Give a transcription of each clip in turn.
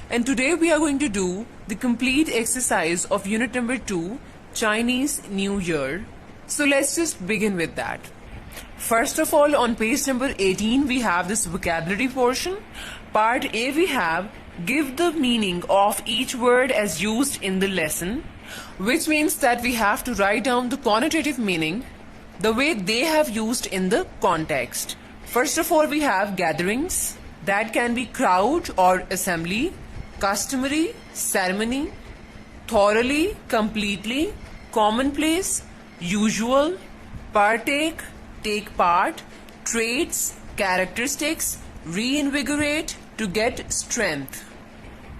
and today we are going to do the complete exercise of unit number 2, Chinese New Year. So let's just begin with that. First of all, on page number 18 we have this vocabulary portion. Part A we have give the meaning of each word as used in the lesson, which means that we have to write down the connotative meaning the way they have used in the context. First of all, we have gatherings, that can be crowd or assembly, customary, ceremony, thoroughly, completely, commonplace, usual, partake, take part, traits, characteristics, reinvigorate, to get strength.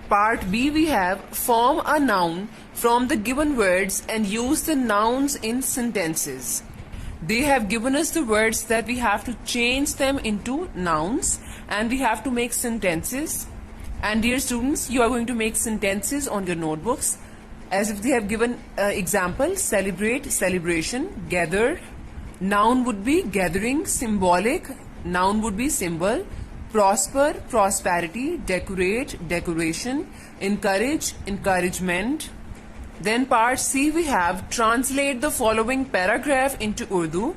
Part B we have form a noun from the given words and use the nouns in sentences. They have given us the words that we have to change them into nouns and we have to make sentences. And dear students, you are going to make sentences on your notebooks as if they have given example: celebrate, celebration, gather. Noun would be gathering, symbolic. Noun would be symbol. Prosper, prosperity, decorate, decoration, encourage, encouragement. Then part C we have translate the following paragraph into Urdu.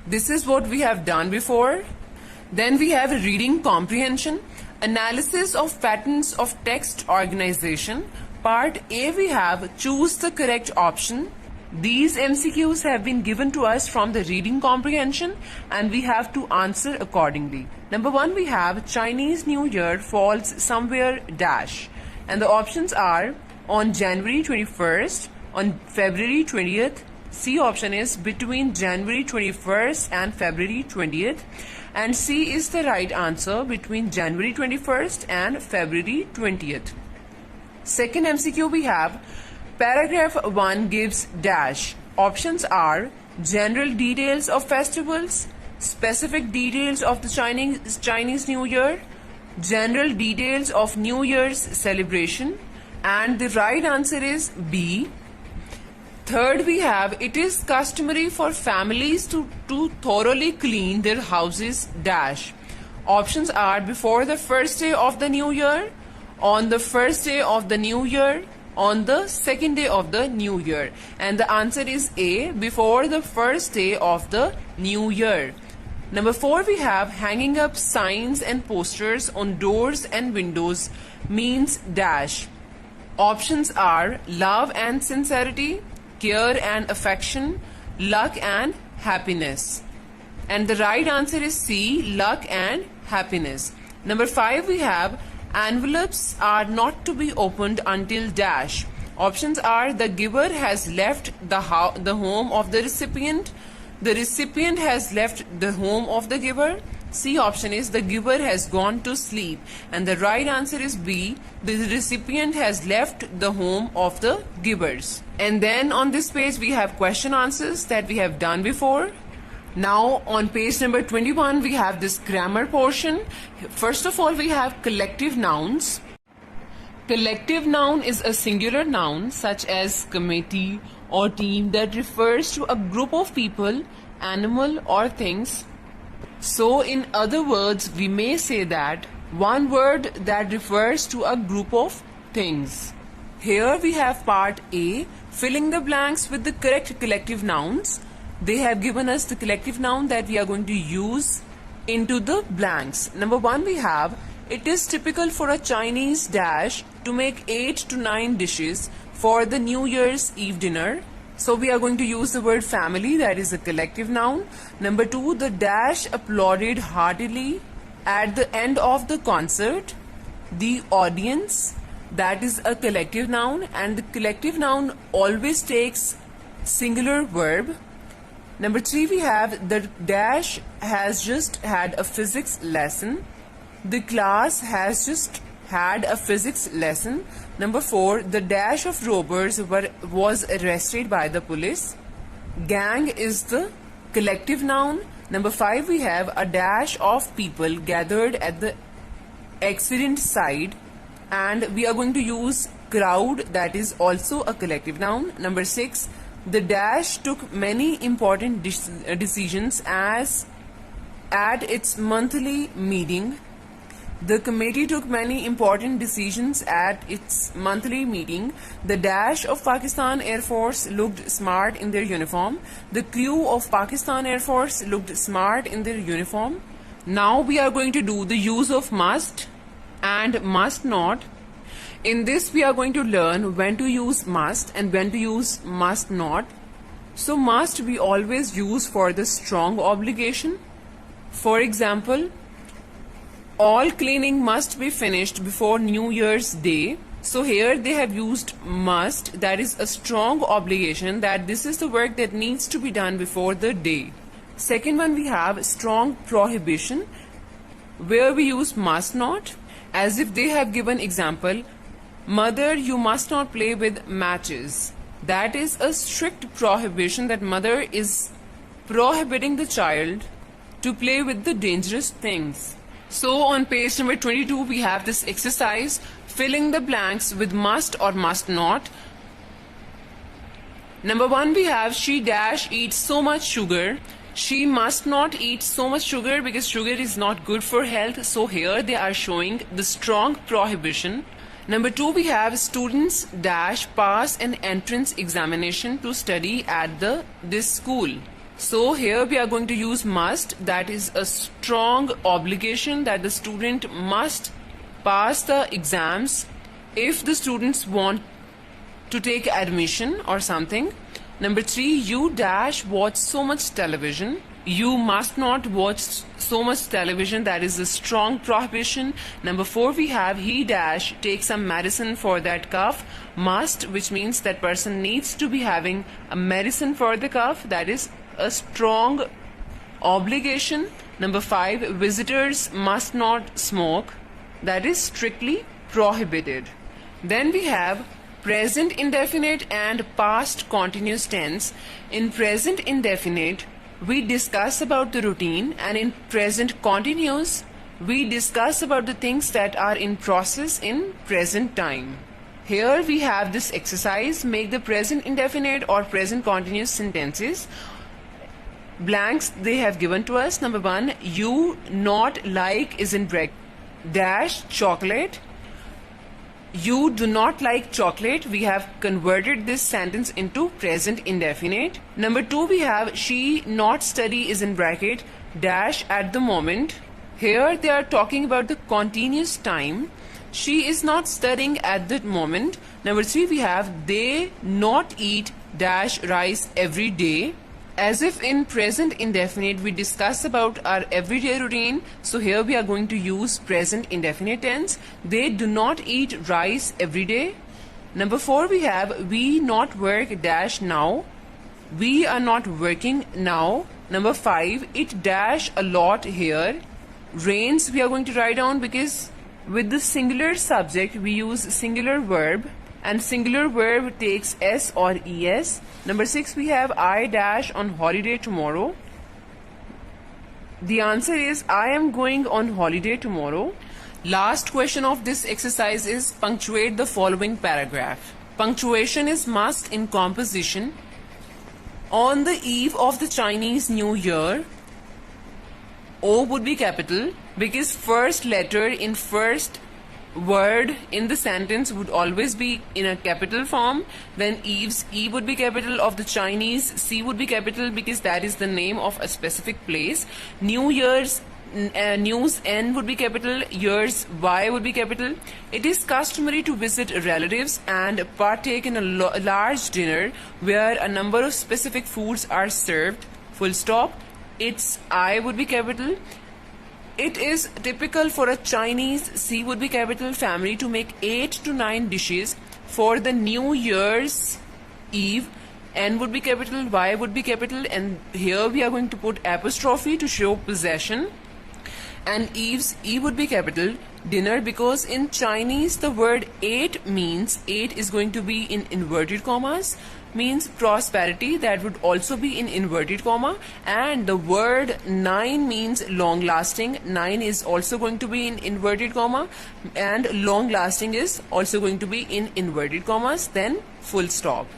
This is what we have done before. Then we have reading comprehension, analysis of patterns of text organization. Part A we have choose the correct option. These MCQs have been given to us from the reading comprehension and we have to answer accordingly. Number 1 we have Chinese New Year falls somewhere dash, and the options are on January 21st, on February 20th. C option is between January 21st and February 20th, and C is the right answer, between January 21st and February 20th. Second MCQ we have paragraph 1 gives dash. Options are general details of festivals, specific details of the Chinese New Year, general details of New Year's celebration, and the right answer is B. Third we have it is customary for families to thoroughly clean their houses dash. Options are before the first day of the new year, on the first day of the new year, on the second day of the new year, and the answer is A, before the first day of the new year. Number 4 we have hanging up signs and posters on doors and windows means dash. Options are love and sincerity, care and affection, luck and happiness. And the right answer is C, luck and happiness. Number 5 we have envelopes are not to be opened until dash. Options are the giver has left the home of the recipient has left the home of the giver. C option is the giver has gone to sleep, and the right answer is B, the recipient has left the home of the givers. And then on this page we have question answers that we have done before. Now on page number 21 we have this grammar portion. First of all we have collective nouns. Collective noun is a singular noun such as committee or team that refers to a group of people, animal or things. So in other words we may say that one word that refers to a group of things. Here we have part A, filling the blanks with the correct collective nouns. They have given us the collective noun that we are going to use into the blanks. Number 1 we have it is typical for a Chinese dash to make 8 to 9 dishes for the New Year's Eve dinner. So we are going to use the word family, that is a collective noun. Number 2, the dash applauded heartily at the end of the concert. The audience, that is a collective noun, and the collective noun always takes singular verb. Number 3 we have the dash has just had a physics lesson. The class has just had a physics lesson. Number 4, the dash of robbers was arrested by the police. Gang is the collective noun. Number 5 we have a dash of people gathered at the accident site, and we are going to use crowd, that is also a collective noun. Number 6, the dash took many important decisions as at its monthly meeting. The committee took many important decisions at its monthly meeting. The dash of Pakistan Air Force looked smart in their uniform. The crew of Pakistan Air Force looked smart in their uniform. Now we are going to do the use of must and must not. In this we are going to learn when to use must and when to use must not. So must we always use for the strong obligation. For example, all cleaning must be finished before New Year's Day. So here they have used must, that is a strong obligation, that this is the work that needs to be done before the day. Second one, we have strong prohibition, where we use must not, as if they have given example, mother, you must not play with matches. That is a strict prohibition, that mother is prohibiting the child to play with the dangerous things. So on page number 22 we have this exercise, filling the blanks with must or must not. Number 1, we have she dash eats so much sugar. She must not eat so much sugar because sugar is not good for health. So here they are showing the strong prohibition. Number 2, we have students dash pass an entrance examination to study at this school. So here we are going to use must, that is a strong obligation that the student must pass the exams if the students want to take admission or something. Number 3, you dash watch so much television. You must not watch so much television, that is a strong prohibition. Number 4, we have he dash take some medicine for that cough. Must, which means that person needs to be having a medicine for the cough, that is a strong obligation. Number 5, visitors must not smoke, that is strictly prohibited. Then we have present indefinite and past continuous tense. In present indefinite we discuss about the routine, and in present continuous we discuss about the things that are in process in present time. Here we have this exercise, make the present indefinite or present continuous sentences. Blanks they have given to us. Number 1, you not like is in bracket dash chocolate. You do not like chocolate. We have converted this sentence into present indefinite. Number 2, we have she not study is in bracket dash at the moment. Here they are talking about the continuous time. She is not studying at that moment. Number 3, we have they not eat dash rice every day. As if in present indefinite we discuss about our everyday routine, so here we are going to use present indefinite tense. They do not eat rice every day. Number 4, we have we not work dash now. We are not working now. Number 5, it dash a lot here. Rains we are going to write down because with the singular subject we use singular verb, and singular verb takes s or es. Number 6, we have I dash on holiday tomorrow. The answer is I am going on holiday tomorrow. Last question of this exercise is punctuate the following paragraph. Punctuation is must in composition. On the eve of the Chinese New Year, O would be capital because first letter in first word in the sentence would always be in a capital form. Then Eve's E would be capital, of the Chinese C would be capital because that is the name of a specific place. New Year's news N would be capital, years Y would be capital. It is customary to visit relatives and partake in a large dinner where a number of specific foods are served. Full stop. Its I would be capital. It is typical for a Chinese C would be capital family to make 8 to 9 dishes for the New Year's Eve. N would be capital, Y would be capital, and here we are going to put apostrophe to show possession. And Eve's E would be capital, dinner, because in Chinese the word 8 means 8 is going to be in inverted commas, means prosperity, that would also be in inverted comma, and the word 9 means long lasting. 9 is also going to be in inverted comma, and long lasting is also going to be in inverted commas, then full stop.